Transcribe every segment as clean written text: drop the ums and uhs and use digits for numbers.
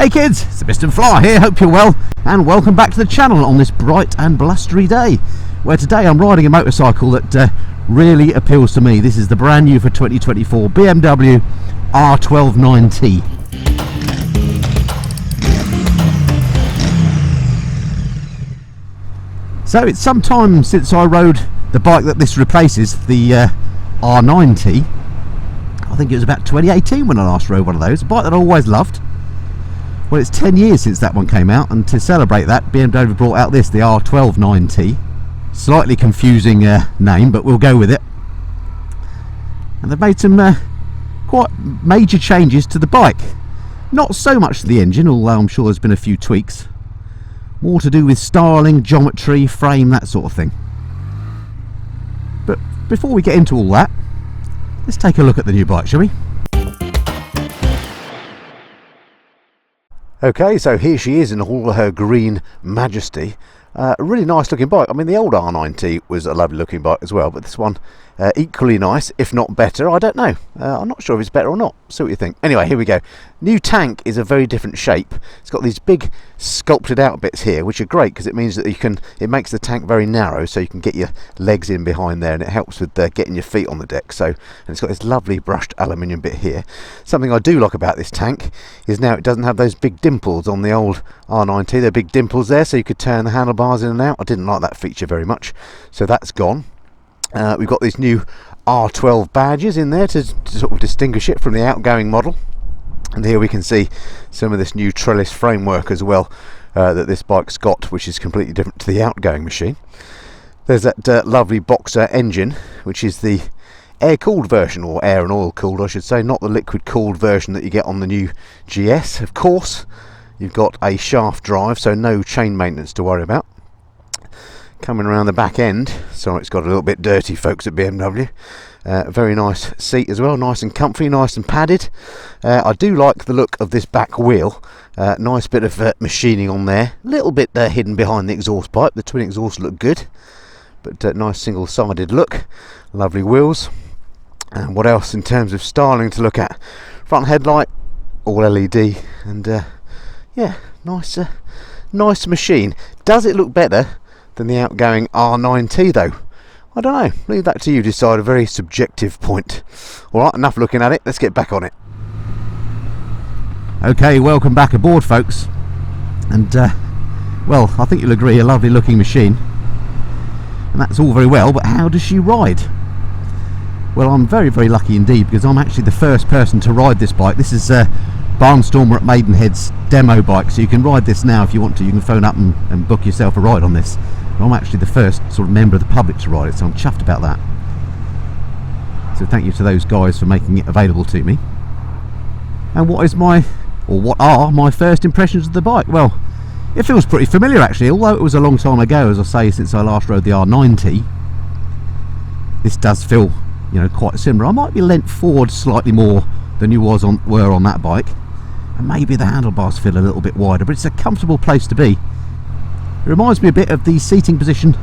Hey kids, it's the Piston Flyer here, hope you're well, and welcome back to the channel on this bright and blustery day, where today I'm riding a motorcycle that really appeals to me. This is the brand new for 2024 BMW R12nineT. So it's some time since I rode the bike that this replaces, the R9T. I think it was about 2018 when I last rode one of those, a bike that I always loved. Well, it's 10 years since that one came out, and to celebrate that, BMW brought out this, the R12nineT. Slightly confusing name, but we'll go with it. And they've made some quite major changes to the bike. Not so much to the engine, although I'm sure there's been a few tweaks. More to do with styling, geometry, frame, that sort of thing. But before we get into all that, let's take a look at the new bike, shall we? Okay, so here she is in all her green majesty. A really nice looking bike. I mean, the old R9T was a lovely looking bike as well, but this one equally nice, if not better. I don't know. I'm not sure if it's better or not. See what you think. Anyway, here we go. New tank is a very different shape. It's got these big sculpted out bits here, which are great because it means that it makes the tank very narrow, so you can get your legs in behind there, and it helps with getting your feet on the deck. So, and it's got this lovely brushed aluminium bit here. Something I do like about this tank is now it doesn't have those big dimples on the old R9T. There are big dimples there, so you could turn the handlebars in and out. I didn't like that feature very much, so that's gone. We've got these new R12 badges in there to sort of distinguish it from the outgoing model. And here we can see some of this new trellis framework as well that this bike's got, which is completely different to the outgoing machine. There's that lovely Boxer engine, which is the air-cooled version, or air and oil-cooled I should say, not the liquid-cooled version that you get on the new GS. Of course, you've got a shaft drive, so no chain maintenance to worry about. Coming around the back end, sorry it's got a little bit dirty folks at BMW. Very nice seat as well, nice and comfy, nice and padded. I do like the look of this back wheel. Nice bit of machining on there, a little bit hidden behind the exhaust pipe. The twin exhausts look good, but nice single-sided look. Lovely wheels. And what else in terms of styling to look at? Front headlight, all LED, and yeah, nice machine. Does it look better than the outgoing R9T though? I don't know, leave that to you to decide, a very subjective point. Alright, enough looking at it, let's get back on it. Okay, welcome back aboard folks, and well, I think you'll agree, a lovely looking machine, and that's all very well, but how does she ride? Well, I'm very lucky indeed, because I'm actually the first person to ride this bike. This is Bahnstormer at Maidenhead's demo bike, so you can ride this now if you want to. You can phone up and book yourself a ride on this. But I'm actually the first sort of member of the public to ride it, so I'm chuffed about that. So thank you to those guys for making it available to me. And what are my first impressions of the bike? Well, it feels pretty familiar actually, although it was a long time ago, as I say, since I last rode the R9T. This does feel, you know, quite similar. I might be leant forward slightly more than you were on that bike, and maybe the handlebars feel a little bit wider, but it's a comfortable place to be. It reminds me a bit of the seating position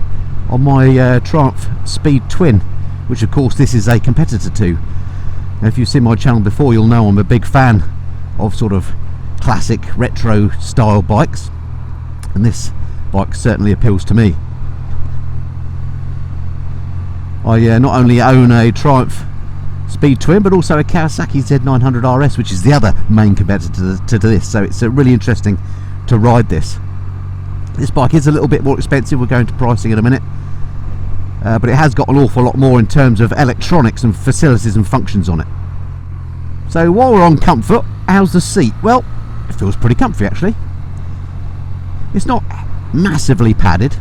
on my Triumph Speed Twin, which of course this is a competitor to. Now, if you've seen my channel before, you'll know I'm a big fan of sort of classic retro style bikes, and this bike certainly appeals to me. I not only own a Triumph Speed Twin, but also a Kawasaki Z900 RS, which is the other main competitor to this, so it's really interesting to ride this. This bike is a little bit more expensive, we're going to pricing in a minute, but it has got an awful lot more in terms of electronics and facilities and functions on it. So while we're on comfort, how's the seat? Well, it feels pretty comfy actually. It's not massively padded,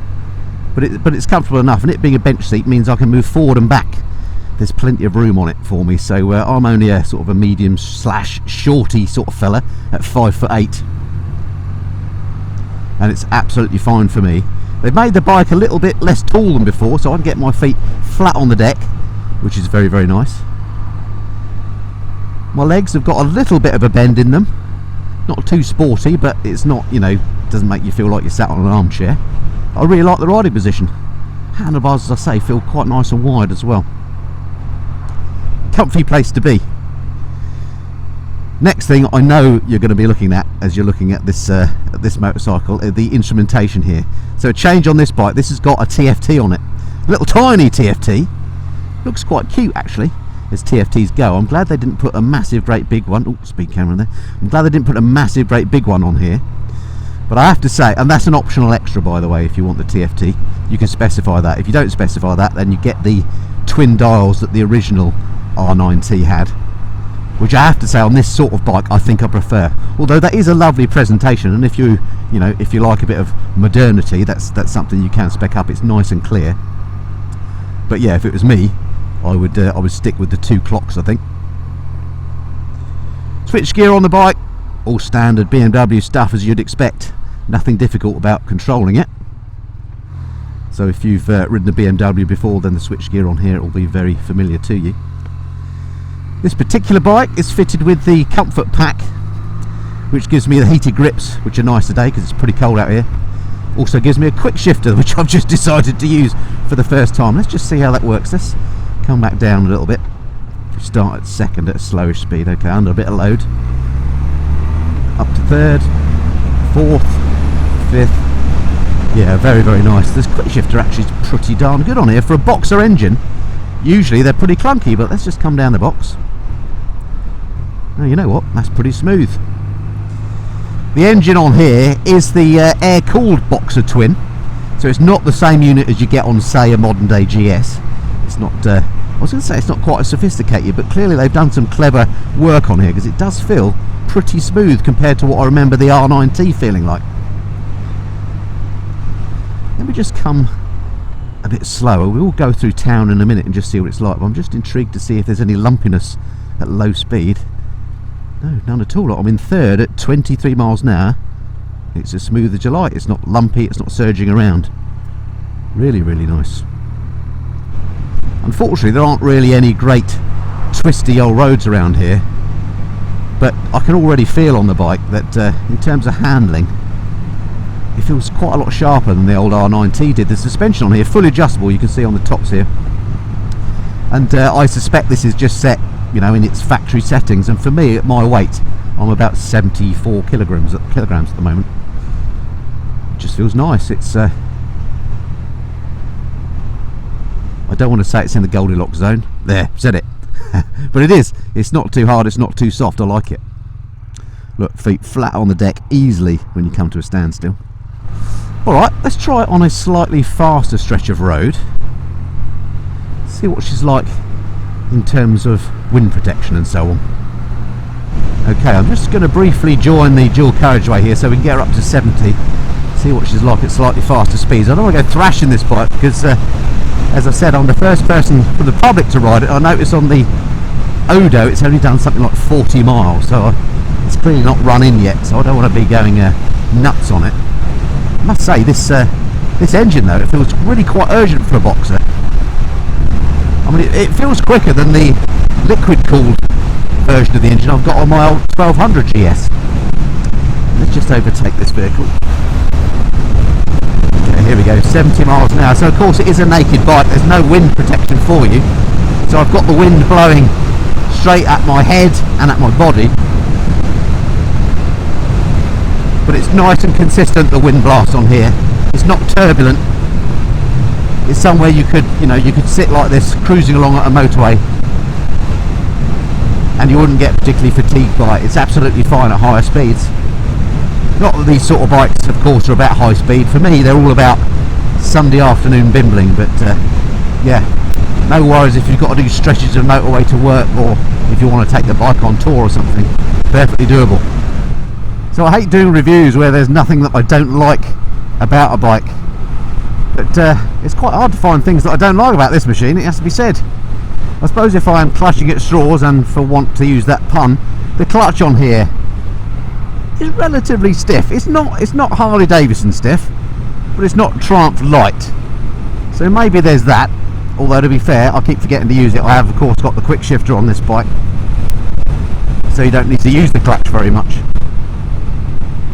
but it's comfortable enough, and it being a bench seat means I can move forward and back. There's plenty of room on it for me, so I'm only a sort of a medium slash shorty sort of fella at 5'8", and it's absolutely fine for me. They've made the bike a little bit less tall than before, so I can get my feet flat on the deck, which is very nice. My legs have got a little bit of a bend in them, not too sporty, but it's not, you know, doesn't make you feel like you're sat on an armchair. I really like the riding position. Handlebars, as I say, feel quite nice and wide as well. Comfy place to be. Next thing I know you're going to be looking at as you're looking at this motorcycle, the instrumentation here. So a change on this bike. This has got a TFT on it, a little tiny TFT. Looks quite cute actually, as TFTs go. I'm glad they didn't put a massive great big one. Oh, speed camera there. I'm glad they didn't put a massive great big one on here. But I have to say, and that's an optional extra by the way, if you want the TFT, you can specify that. If you don't specify that, then you get the twin dials that the original R9T had, which I have to say on this sort of bike I think I prefer. Although that is a lovely presentation, and if you like a bit of modernity, that's something you can spec up. It's nice and clear. But yeah, if it was me, I would stick with the 2 clocks, I think. Switch gear on the bike, all standard BMW stuff as you'd expect. Nothing difficult about controlling it. So if you've ridden a BMW before, then the switch gear on here will be very familiar to you. This particular bike is fitted with the comfort pack, which gives me the heated grips, which are nice today because it's pretty cold out here. Also gives me a quick shifter, which I've just decided to use for the first time. Let's just see how that works. Let's come back down a little bit. We start at second at a slowish speed. Okay, under a bit of load. Up to third, fourth, fifth. Yeah, very, very nice. This quick shifter actually is pretty darn good on here. For a boxer engine, usually they're pretty clunky, but let's just come down the box. Oh, you know what? That's pretty smooth. The engine on here is the air-cooled Boxer twin, so it's not the same unit as you get on, say, a modern-day GS. It's not. I was going to say it's not quite as sophisticated, but clearly they've done some clever work on here because it does feel pretty smooth compared to what I remember the R9T feeling like. Let me just come a bit slower. We'll go through town in a minute and just see what it's like. But I'm just intrigued to see if there's any lumpiness at low speed. No, none at all. I'm in third at 23 miles an hour. It's as smooth as you like. It's not lumpy, it's not surging around. Really, really nice. Unfortunately, there aren't really any great twisty old roads around here. But I can already feel on the bike that in terms of handling, it feels quite a lot sharper than the old R9T did. The suspension on here, fully adjustable, you can see on the tops here. And I suspect this is just set, you know, in its factory settings, and for me at my weight I'm about 74 kilograms at the moment. It just feels nice. It's I don't want to say it's in the Goldilocks zone. There, said it. But it is. It's not too hard, it's not too soft. I like it. Look, feet flat on the deck easily when you come to a standstill. Alright, let's try it on a slightly faster stretch of road. See what she's like in terms of wind protection and so on. Okay, I'm just going to briefly join the dual carriageway here so we can get her up to 70. See what she's like at slightly faster speeds. I don't want to go thrashing this bike because, as I said, I'm the first person from the public to ride it. I noticed on the Odo it's only done something like 40 miles, so it's clearly not run in yet, so I don't want to be going nuts on it. I must say, this engine though, it feels really quite urgent for a boxer. I mean, it feels quicker than the liquid-cooled version of the engine I've got on my old 1200 GS. Let's just overtake this vehicle. Okay, here we go, 70 miles an hour. So of course it is a naked bike, there's no wind protection for you. So I've got the wind blowing straight at my head and at my body. But it's nice and consistent, the wind blast on here. It's not turbulent. It's somewhere you could sit like this, cruising along at a motorway, and you wouldn't get particularly fatigued by it. It's absolutely fine at higher speeds. Not that these sort of bikes, of course, are about high speed. For me, they're all about Sunday afternoon bimbling, but yeah, no worries if you've got to do stretches of motorway to work, or if you want to take the bike on tour or something. Perfectly doable. So I hate doing reviews where there's nothing that I don't like about a bike. But it's quite hard to find things that I don't like about this machine, it has to be said. I suppose if I am clutching at straws, and for want to use that pun, the clutch on here is relatively stiff. It's not Harley Davidson stiff, but it's not Triumph light. So maybe there's that. Although to be fair, I keep forgetting to use it. I have of course got the quick shifter on this bike, so you don't need to use the clutch very much.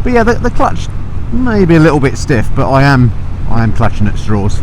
But yeah, the clutch may be a little bit stiff, but I am clutching at straws.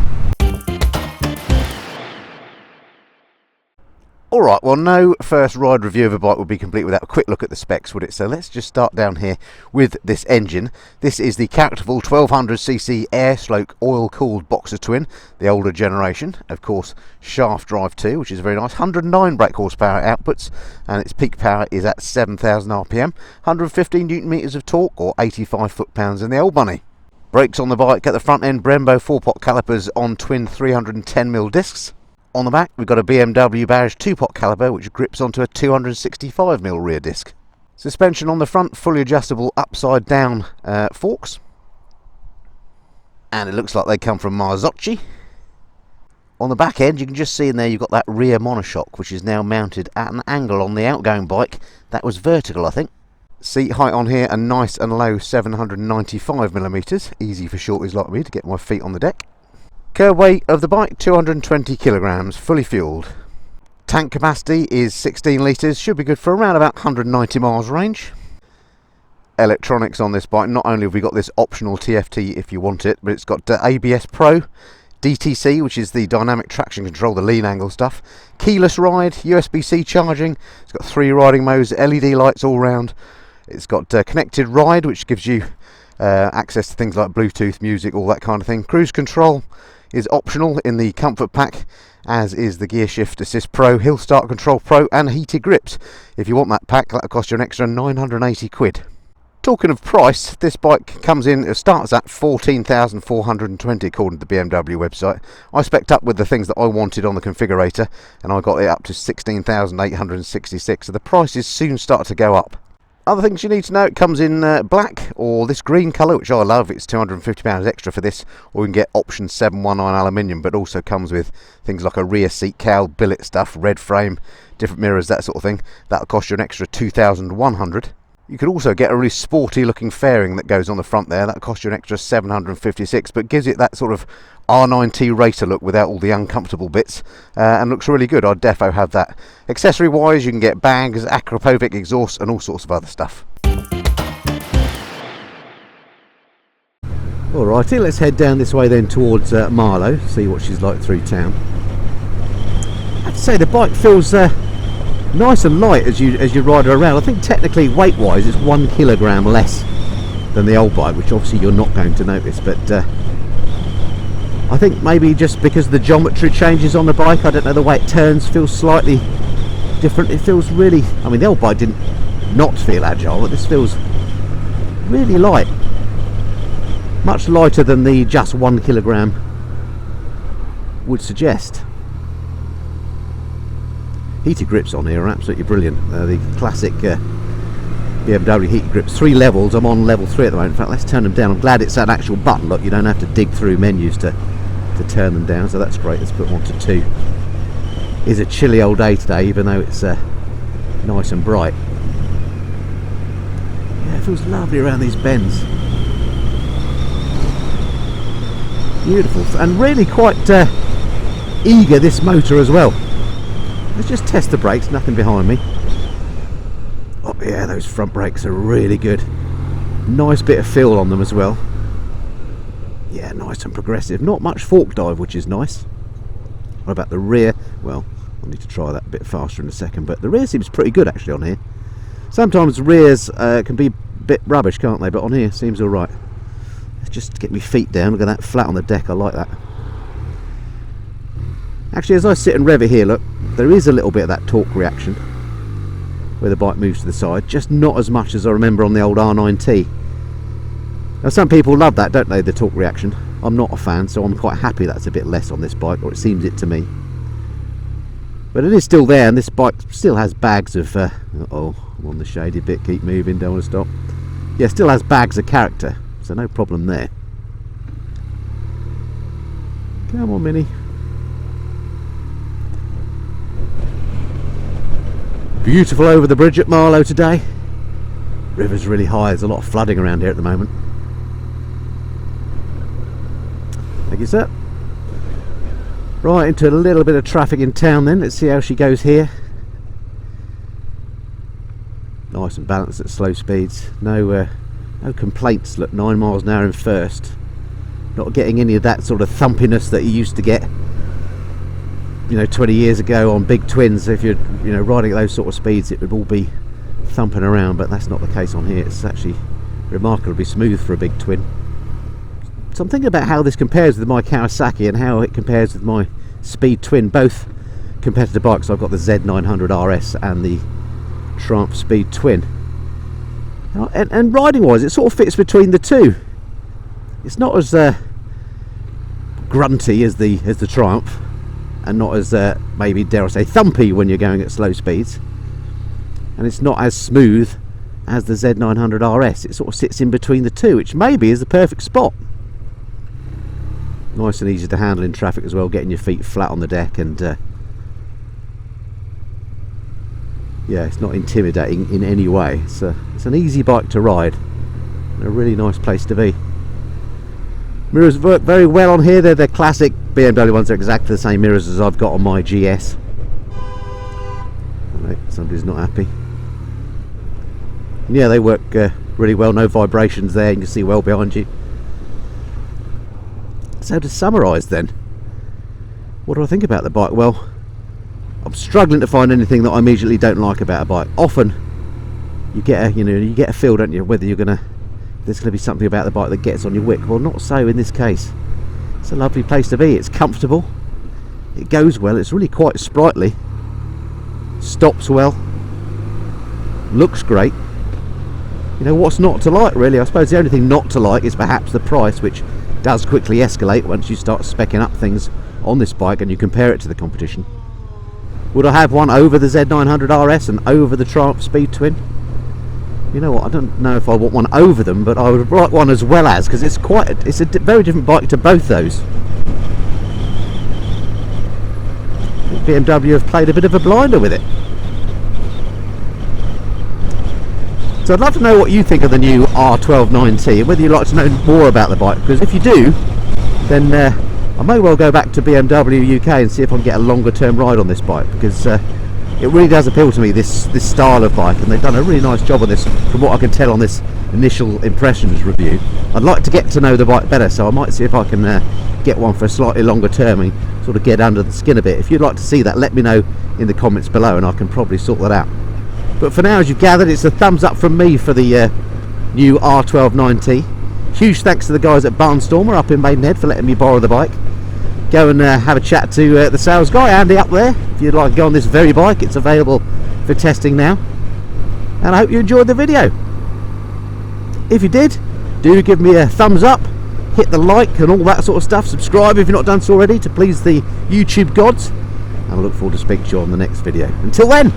Alright, well no first ride review of a bike would be complete without a quick look at the specs, would it? So let's just start down here with this engine. This is the characterful 1200cc air/oil-cooled boxer twin, the older generation. Of course, shaft drive too, which is very nice. 109 brake horsepower outputs, and its peak power is at 7,000 RPM. 115 Newton meters of torque, or 85 foot-pounds in the old bunny. Brakes on the bike at the front end, Brembo 4-pot calipers on twin 310mm discs. On the back, we've got a BMW badge 2-pot caliper which grips onto a 265mm rear disc. Suspension on the front, fully adjustable upside down forks. And it looks like they come from Marzocchi. On the back end, you can just see in there you've got that rear monoshock, which is now mounted at an angle on the outgoing bike. That was vertical, I think. Seat height on here, a nice and low 795mm, easy for shorties like me to get my feet on the deck. Curb weight of the bike, 220 kilograms, fully fueled. Tank capacity is 16 litres, should be good for around about 190 miles range. Electronics on this bike, not only have we got this optional TFT if you want it, but it's got ABS Pro, DTC, which is the dynamic traction control, the lean angle stuff, keyless ride, USB-C charging, it's got 3 riding modes, LED lights all round. It's got connected ride, which gives you access to things like Bluetooth, music, all that kind of thing. Cruise control is optional in the comfort pack, as is the Gear Shift Assist Pro, Hill Start Control Pro, and heated grips. If you want that pack, that'll cost you an extra 980 quid. Talking of price, this bike comes in, it starts at 14,420 according to the BMW website. I spec'd up with the things that I wanted on the configurator, and I got it up to 16,866, so the prices soon start to go up. Other things you need to know, it comes in black or this green colour, which I love. It's £250 extra for this, or you can get option 719 aluminium, but also comes with things like a rear seat cowl, billet stuff, red frame, different mirrors, that sort of thing. That'll cost you an extra 2,100. You could also get a really sporty looking fairing that goes on the front there. That'll cost you an extra 756, but gives it that sort of R9T racer look without all the uncomfortable bits, and looks really good. I'd defo have that. Accessory wise, you can get bags, Akrapovic exhaust, and all sorts of other stuff. Alrighty, let's head down this way then towards Marlow, see what she's like through town. I have to say the bike feels nice and light as you ride her around. I think technically weight wise it's 1 kilogram less than the old bike, which obviously you're not going to notice, but I think maybe just because the geometry changes on the bike, I don't know, the way it turns feels slightly different. It feels really, I mean the old bike didn't not feel agile, but this feels really light, much lighter than the just 1 kilogram would suggest. Heated grips on here are absolutely brilliant. The classic BMW heated grips, 3 levels. I'm on level 3 at the moment. In fact, let's turn them down. I'm glad it's an actual button. Look, you don't have to dig through menus to turn them down, so that's great. Let's put 1 to 2. It's a chilly old day today, even though it's nice and bright. Yeah, it feels lovely around these bends. Beautiful, and really quite eager, this motor as well. Let's just test the brakes, nothing behind me. Oh yeah, those front brakes are really good. Nice bit of feel on them as well. Yeah, nice and progressive. Not much fork dive, which is nice. What about the rear? Well, I'll need to try that a bit faster in a second, but the rear seems pretty good actually on here. Sometimes rears can be a bit rubbish, can't they? But on here, seems alright. Let's just get my feet down. Look at that, flat on the deck, I like that. Actually, as I sit and rev it here, look, there is a little bit of that torque reaction where the bike moves to the side, just not as much as I remember on the old R9T. Now some people love that, don't they, the torque reaction. I'm not a fan, so I'm quite happy that's a bit less on this bike, or it seems it to me. But it is still there, and this bike still has bags of uh-oh, I'm on the shady bit, keep moving, don't want to stop. Yeah, still has bags of character, so no problem there. Come on, Minnie. Beautiful over the bridge at Marlow today. River's really high, there's a lot of flooding around here at the moment. Thank you, sir. Right, into a little bit of traffic in town then. Let's see how she goes here. Nice and balanced at slow speeds. No complaints. Look, 9 miles an hour in first. Not getting any of that sort of thumpiness that you used to get you know, 20 years ago on big twins, if you're, you know, riding at those sort of speeds, it would all be thumping around, but that's not the case on here. It's actually remarkably smooth for a big twin. So I'm thinking about how this compares with my Kawasaki and how it compares with my speed twin, both competitor bikes. I've got the Z900 RS and the Triumph Speed Twin, and riding wise it sort of fits between the two. It's not as grunty as the Triumph, and not as maybe, dare I say, thumpy when you're going at slow speeds, and it's not as smooth as the Z900 RS. It sort of sits in between the two, which maybe is the perfect spot. Nice and easy to handle in traffic as well, getting your feet flat on the deck, and yeah, it's not intimidating in any way. It's an easy bike to ride and a really nice place to be. Mirrors work very well on here. They're classic BMW ones. They're exactly the same mirrors as I've got on my GS. Right, somebody's not happy. And yeah, they work really well. No vibrations there. You can see well behind you. So to summarise then, what do I think about the bike? Well, I'm struggling to find anything that I immediately don't like about a bike. Often you get a feel, don't you, whether there's going to be something about the bike that gets on your wick. Well, not so in this case. It's a lovely place to be. It's comfortable, it goes well, it's really quite sprightly, stops well, looks great. You know, what's not to like, really? I suppose the only thing not to like is perhaps the price, which does quickly escalate once you start speccing up things on this bike and you compare it to the competition. Would I have one over the Z900 RS and over the Triumph Speed Twin? You know what, I don't know if I want one over them, but I would like one as well as, because it's a very different bike to both those. BMW have played a bit of a blinder with it. So I'd love to know what you think of the new R12nineT, and whether you'd like to know more about the bike, because if you do, then I may well go back to BMW UK and see if I can get a longer term ride on this bike, because it really does appeal to me, this style of bike, and they've done a really nice job on this from what I can tell on this initial impressions review. I'd like to get to know the bike better, so I might see if I can get one for a slightly longer term and sort of get under the skin a bit. If you'd like to see that, let me know in the comments below and I can probably sort that out. But for now, as you've gathered, it's a thumbs up from me for the new R12nineT. Huge thanks to the guys at Bahnstormer up in Maidenhead for letting me borrow the bike. Go and have a chat to the sales guy, Andy, up there, if you'd like to go on this very bike. It's available for testing now. And I hope you enjoyed the video. If you did, do give me a thumbs up, hit the like and all that sort of stuff. Subscribe if you've not done so already, to please the YouTube gods. And I look forward to speaking to you on the next video. Until then,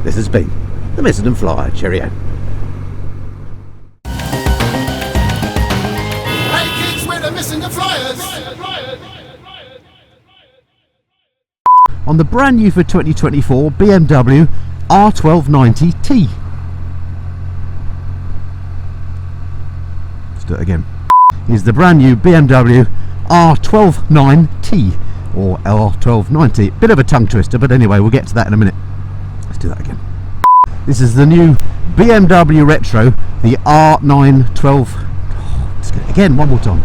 this has been the Missing and Flyer. Cheerio. Hey kids, we're the Missing and Flyers. On the brand new for 2024 BMW R12nineT. Let's do it again. Is the brand new BMW R12nineT, or R12nineT. Bit of a tongue twister, but anyway, we'll get to that in a minute. Let's do that again. This is the new BMW Retro, the R912. Let's get it again, one more time.